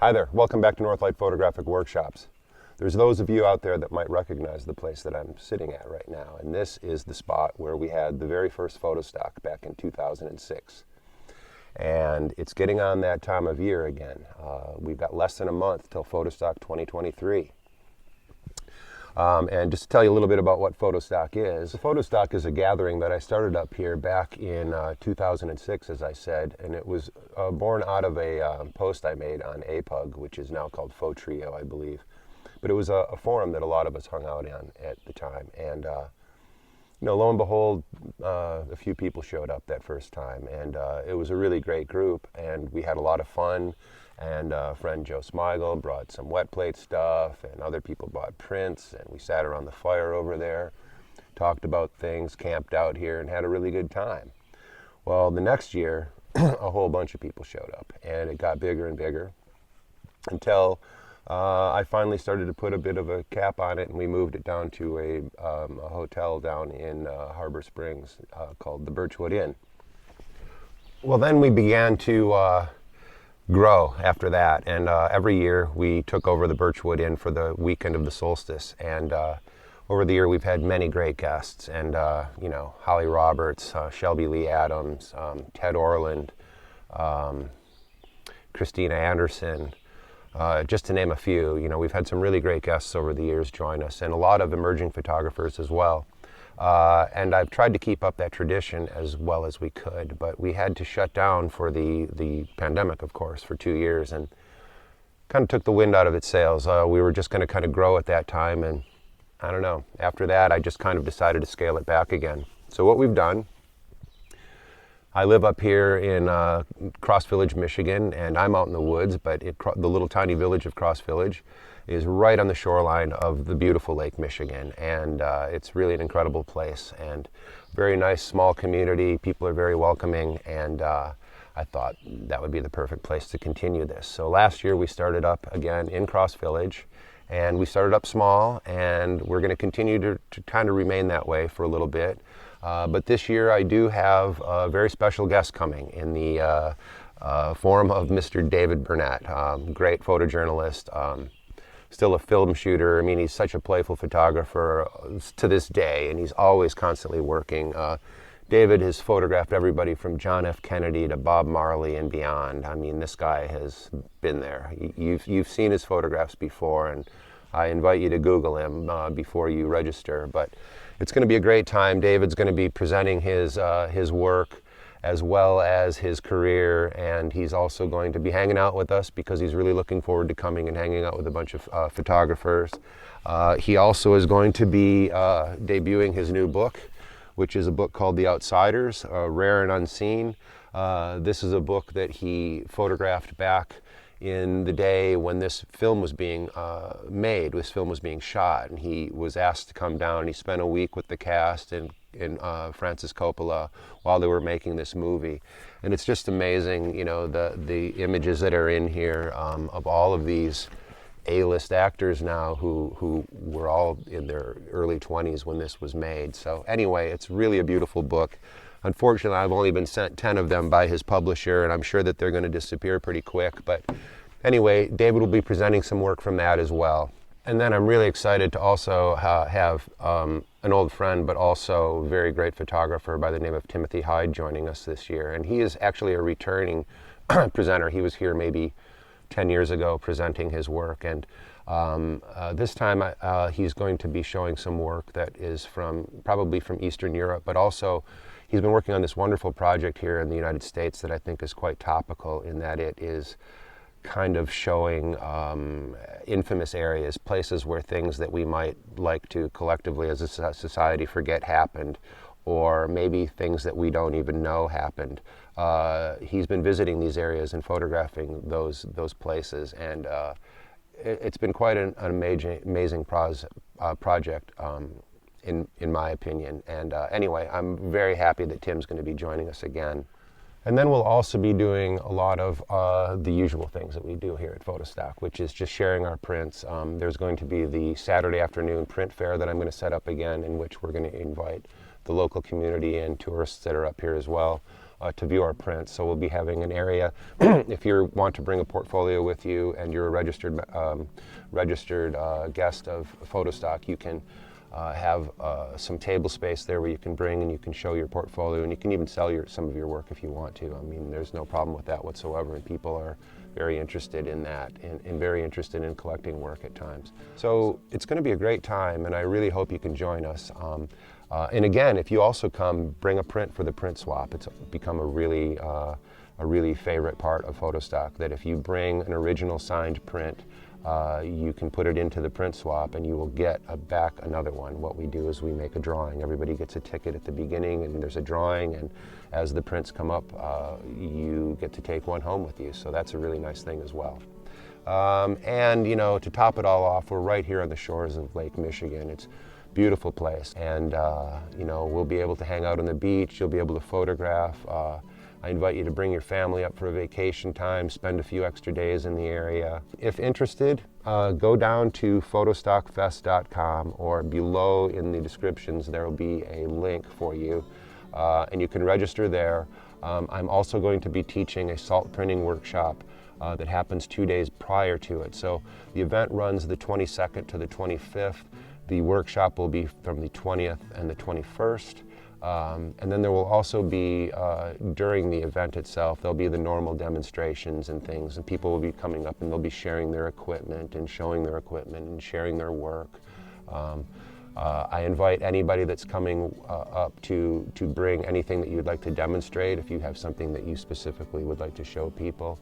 Hi there, welcome back to Northlight Photographic Workshops. There's those of you out there that might recognize the place that I'm sitting at right now, and this is the spot where we had the very first Photostock back in 2006. And it's getting on that time of year again. We've got less than a month till Photostock 2023. And just to tell you a little bit about what Photostock is, Photostock is a gathering that I started up here back in 2006, as I said, and it was born out of a post I made on APUG, which is now called Photrio, I believe. But it was a forum that a lot of us hung out on at the time, and lo and behold, a few people showed up that first time, and it was a really great group, and we had a lot of fun. And friend Joe Smigel brought some wet plate stuff, and other people bought prints, and we sat around the fire over there, talked about things, camped out here, and had a really good time. Well, the next year, a whole bunch of people showed up, and it got bigger and bigger until I finally started to put a bit of a cap on it, and we moved it down to a hotel down in Harbor Springs called the Birchwood Inn. Well, then we began to grow after that, and every year we took over the Birchwood Inn for the weekend of the solstice, and over the year we've had many great guests, and Holly Roberts, Shelby Lee Adams, Ted Orland, Christina Anderson, just to name a few. We've had some really great guests over the years join us, and a lot of emerging photographers as well. And I've tried to keep up that tradition as well as we could, but we had to shut down for the pandemic, of course, for 2 years, and kind of took the wind out of its sails. We were just going to kind of grow at that time, and I don't know, after that I just kind of decided to scale it back again. So what we've done, I live up here in Cross Village, Michigan, and I'm out in the woods, but the little tiny village of Cross Village is right on the shoreline of the beautiful Lake Michigan, and it's really an incredible place, and very nice small community. People are very welcoming, and I thought that would be the perfect place to continue this. So last year we started up again in Cross Village, and we started up small, and we're going to continue to kind of remain that way for a little bit. But this year I do have a very special guest coming in the form of Mr. David Burnett, great photojournalist, still a film shooter. I mean, he's such a playful photographer to this day, and he's always constantly working. David has photographed everybody from John F. Kennedy to Bob Marley and beyond. I mean, this guy has been there. You've seen his photographs before, and I invite you to Google him before you register. But it's going to be a great time. David's going to be presenting his work as well as his career, and he's also going to be hanging out with us because he's really looking forward to coming and hanging out with a bunch of photographers. He also is going to be debuting his new book, which is a book called The Outsiders, Rare and Unseen. This is a book that he photographed back in the day when this film was being made, this film was being shot, and he was asked to come down, and he spent a week with the cast and Francis Coppola while they were making this movie. And it's just amazing, the images that are in here of all of these A-list actors now who were all in their early 20s when this was made. So anyway, it's really a beautiful book. Unfortunately, I've only been sent 10 of them by his publisher, and I'm sure that they're going to disappear pretty quick. But anyway, David will be presenting some work from that as well. And then I'm really excited to also have an old friend, but also a very great photographer by the name of Timothy Hyde joining us this year. And he is actually a returning presenter. He was here maybe 10 years ago presenting his work. And this time he's going to be showing some work that is probably from Eastern Europe, but also he's been working on this wonderful project here in the United States that I think is quite topical in that it is kind of showing infamous areas, places where things that we might like to collectively as a society forget happened, or maybe things that we don't even know happened. He's been visiting these areas and photographing those places, and it's been quite an amazing project in my opinion. And anyway, I'm very happy that Tim's going to be joining us again. And then we'll also be doing a lot of the usual things that we do here at Photostock, which is just sharing our prints. There's going to be the Saturday afternoon print fair that I'm going to set up again, in which we're going to invite the local community and tourists that are up here as well. to view our prints. So we'll be having an area, if you want to bring a portfolio with you and you're a registered guest of Photostock, you can have some table space there where you can bring and you can show your portfolio, and you can even sell some of your work if you want to. I mean, there's no problem with that whatsoever, and people are very interested in that and very interested in collecting work at times. So it's going to be a great time, and I really hope you can join us. And again, if you also come, bring a print for the print swap. It's become a really favorite part of Photostock, that if you bring an original signed print, you can put it into the print swap and you will get back another one. What we do is we make a drawing. Everybody gets a ticket at the beginning and there's a drawing, and as the prints come up, you get to take one home with you. So that's a really nice thing as well. And you know, to top it all off, we're right here on the shores of Lake Michigan. It's a beautiful place, and you know, we'll be able to hang out on the beach. You'll be able to photograph. I invite you to bring your family up for a vacation time, spend a few extra days in the area. If interested, go down to PhotostockFest.com, or below in the descriptions there will be a link for you, and you can register there. I'm also going to be teaching a salt printing workshop that happens 2 days prior to it. So the event runs the 22nd to the 25th. The workshop will be from the 20th and the 21st. And then there will also be, during the event itself, there'll be the normal demonstrations and things, and people will be coming up and they'll be sharing their equipment and showing their equipment and sharing their work. I invite anybody that's coming up to bring anything that you'd like to demonstrate. If you have something that you specifically would like to show people,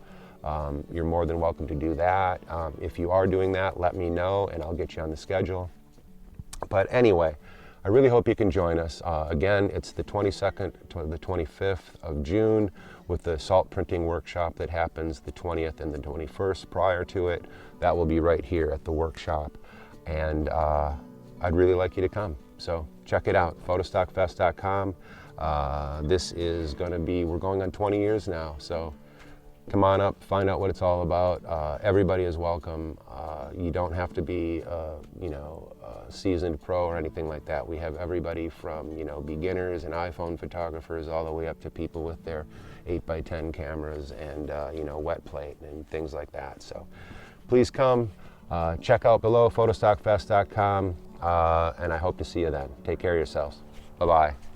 you're more than welcome to do that. If you are doing that, let me know and I'll get you on the schedule. But anyway, I really hope you can join us. Again, it's the 22nd to the 25th of June with the salt printing workshop that happens the 20th and the 21st prior to it. That will be right here at the workshop. And I'd really like you to come. So check it out, PhotostockFest.com. This is going to be, we're going on 20 years now. So come on up, find out what it's all about. Everybody is welcome. You don't have to be, you know, a seasoned pro or anything like that. We have everybody from, you know, beginners and iPhone photographers all the way up to people with their 8x10 cameras and, you know, wet plate and things like that. So please come, check out below, PhotostockFest.com, and I hope to see you then. Take care of yourselves. Bye-bye.